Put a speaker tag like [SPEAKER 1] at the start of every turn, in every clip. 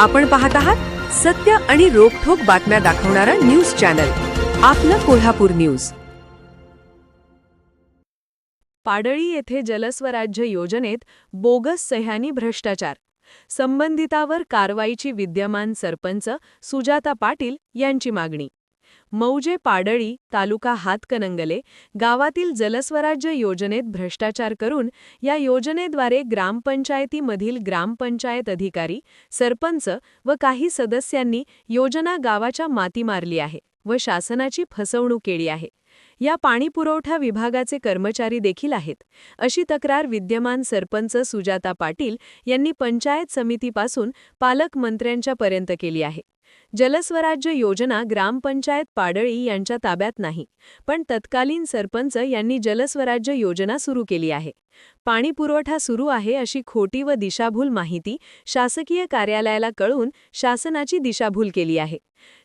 [SPEAKER 1] आपण पाहत आहात सत्य आणि रोखठोक बातम्या दाखवणारा न्यूज चॅनल आपलं कोल्हापूर न्यूज। पाडळी येथे जलस्वराज्य योजनेत बोगस सह्यांनी भ्रष्टाचार, संबंधितावर कारवाईची विद्यमान सरपंच सुजाता पाटील यांची मागणी। मौजे पाडळी तालुका हातकणंगले गावातील जलस्वराज्य योजनेत भ्रष्टाचार करून या योजनेद्वारे ग्रामपंचायतीमधील ग्रामपंचायत अधिकारी, सरपंच व काही सदस्यांनी योजना गावाच्या माती मारली आहे व शासनाची फसवणूक केली आहे। या पाणीपुरवठा विभागाचे कर्मचारी देखील आहेत, अशी तक्रार विद्यमान सरपंच सुजाता पाटील यांनी पंचायत समितीपासून पालकमंत्र्यांच्या पर्यंत केली आहे। जलस्वराज्य योजना ग्रामपंचायत पाडळी यांच्या ताब्यात नाही, पण तत्कालीन सरपंच यांनी जलस्वराज्य योजना सुरू केली आहे। पाणीपुरवठा सुरू आहे अशी खोटी व दिशाभूल माहिती शासकीय कार्यालयाला कळवून शासनाची दिशाभूल केली आहे।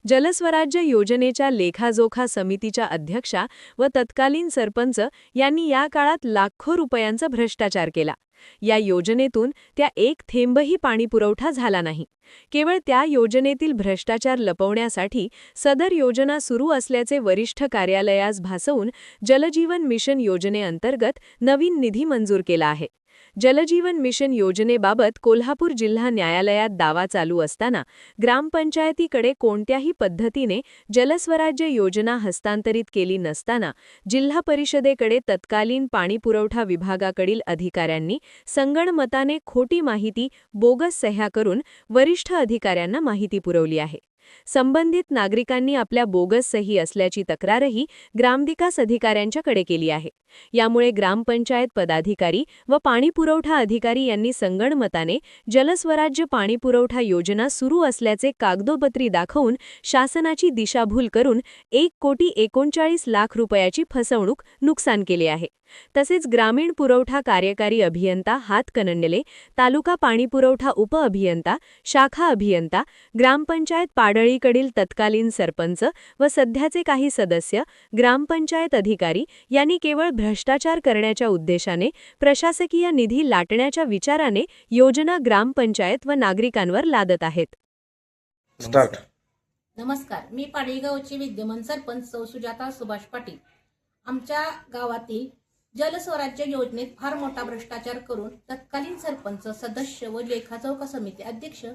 [SPEAKER 1] जलस्वराज्य योजनेच्या लेखाजोखा समितीच्या अध्यक्षा व तत्कालीन सरपंच यांनी या काळात लाखो रुपयांचा भ्रष्टाचार केला। या योजनेतून त्या एक थेंबही पाणीपुरवठा झाला नाही। केवळ त्या योजनेतील भ्रष्टाचार लपवण्यासाठी सदर योजना सुरू असल्याचे वरिष्ठ कार्यालयास भासवून जलजीवन मिशन योजनेअंतर्गत नवीन निधी मंजूर केला आहे। जलजीवन मिशन योजनेबाबत कोल्हापूर जिल्हा न्यायालयात दावा चालू असताना ग्रामपंचायतीकडे कोणत्याही पद्धतीने जलस्वराज्य योजना हस्तांतरित केली नसताना जिल्हा परिषदेकडे तत्कालीन पाणीपुरवठा विभागाकडील अधिकाऱ्यांनी संगणमताने खोटी माहिती, बोगस सह्या करून वरिष्ठ अधिकाऱ्यांना माहिती पुरवली आहे। संबंधित नागरिकांनी आपल्या बोगस सही असल्याची तक्रारही ग्रामविकास अधिकाऱ्यांच्याकडे केली आहे। यामुळे ग्रामपंचायत पदाधिकारी व पाणीपुरवठा अधिकारी यांनी संगणमताने जलस्वराज्य पाणीपुरवठा योजना सुरू असल्याचे कागदोपत्री दाखवून शासनाची दिशाभूल करून 1,39,00,000 रुपयाची फसवणूक, नुकसान केले आहे। तसेच ग्रामीण पुरवठा कार्यकारी अभियंता हातकणंगले, तालुका पाणीपुरवठा उपअभियंता, शाखा अभियंता, ग्रामपंचायत पाडळीकडील तत्कालीन सरपंच व सध्याचे काही सदस्य, ग्रामपंचायत अधिकारी यांनी केवळ भ्रष्टाचार करण्याच्या उद्देशाने प्रशासकीय निधी लाटण्याच्या विचाराने योजना ग्रामपंचायत व नागरिकांवर लादत आहेत।
[SPEAKER 2] नमस्कार, मी पाडळी गावचे विद्यमान सरपंच सौ सुजाता सुभाष पाटील। आमच्या गावातील जलस्वराज्य योजनेत फार मोठा भ्रष्टाचार करून तत्कालीन सरपंच, सदस्य व लेखाजोखा समिती अध्यक्ष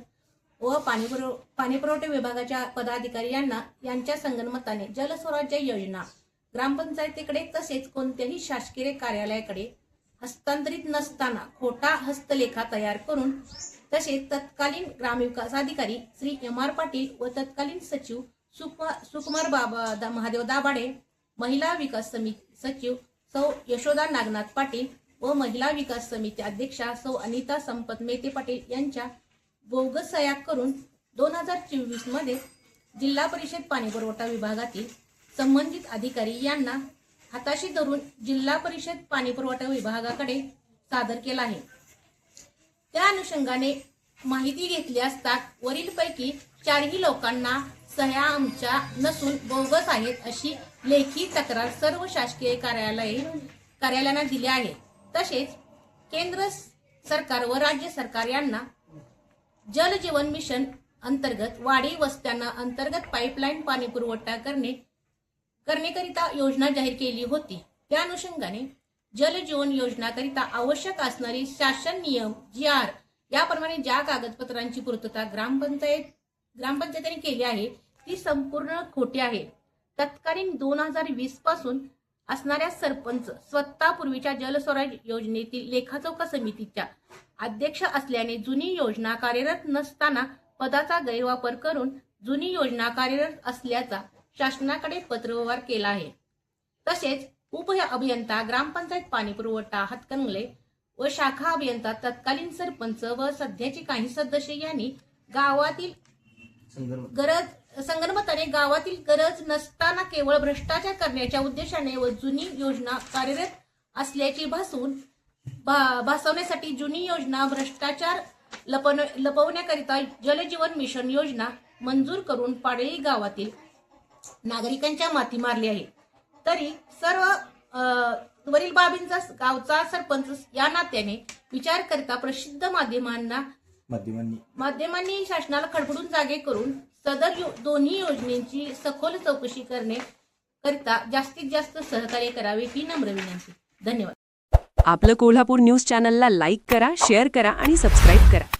[SPEAKER 2] व पाणीपुरवठा विभागाच्या पदाधिकारी यांच्या संगणमताने जलस्वराज्य योजना ग्रामपंचायतीकडे तसेच कोणत्याही शासकीय कार्यालयाकडे हस्तांतरित नसताना खोटा हस्तलेखा तयार करून तसेच तत्कालीन ग्रामविकास अधिकारी श्री एम.आर. पाटील व तत्कालीन सचिव सुकुमार महादेव दाभाडे, महिला विकास समिती सचिव सौ यशोदा नागनाथ पाटील व महिला विकास समिती अध्यक्षा सौ अनिता संपत मेते पाटील यांच्या बोगस सह्या करून 2024 मध्ये जिल्हा परिषद पाणीपुरवठा विभागातील संबंधित अधिकारी यांना हाताशी धरून जिल्हा परिषद पाणीपुरवठा विभागाकडे सादर केला आहे। त्या अनुषंगाने माहिती घेतली असता वरीलपैकी 4ही लोकांना सह्या आमच्या नसून बोगस आहेत अशी लेखी तक्रार सर्व शासकीय कार्यालयांना दिली आहे। तसेच केंद्र सरकार व राज्य सरकार यांना जलजीवन मिशन अंतर्गत वाडी वस्त्यांना अंतर्गत पाईपलाईन पाणी पुरवठा करण्याकरिता योजना जाहीर केली होती। त्या अनुषंगाने जलजीवन योजनाकरिता आवश्यक असणारी शासन नियम GR याप्रमाणे ज्या कागदपत्रांची पूर्तता ग्रामपंचायतीने केली आहे ती संपूर्ण खोटी आहे। तत्कालीन 2020 पासून असणाऱ्या सरपंच स्वतः पूर्वीच्या जलस्वराज्य योजनेतील लेखाजोखा समितीच्या अध्यक्ष असल्याने जुनी योजना कार्यरत नसताना पदाचा गैरवापर करून जुनी योजना कार्यरत असल्याचा शासनाकडे पत्रव्यवहार केला आहे। तसेच उप अभियंता ग्रामपंचायत पाणीपुरवठा हातकणंगले व शाखा अभियंता तत्कालीन सरपंच व सध्याचे काही सदस्य यांनी गावातील संगणमताने गावातील गरज नसताना केवळ भ्रष्टाचार करण्याच्या उद्देशाने व जुनी योजना कार्यरत असल्याची भासवण्यासाठी जुनी योजना भ्रष्टाचार लपवण्याकरिता जलजीवन मिशन योजना मंजूर करून पाडळी गावातील नागरिकांच्या माती मारली आहे। तरी सर्व वरील बाबींचा गावचा सरपंच या नात्याने विचार करता प्रसिद्ध माध्यमांना माध्यमांनी शासनाला खडबडून जागे करून सदर दोन्ही योजनेची सखोल चौकशी करण्याकरिता जास्तीत जास्त सहकार्य करावे ही नम्र विनंती. धन्यवाद.
[SPEAKER 1] आपलं कोल्हापूर न्यूज चॅनलला लाईक करा, शेअर करा आणि सबस्क्राईब करा.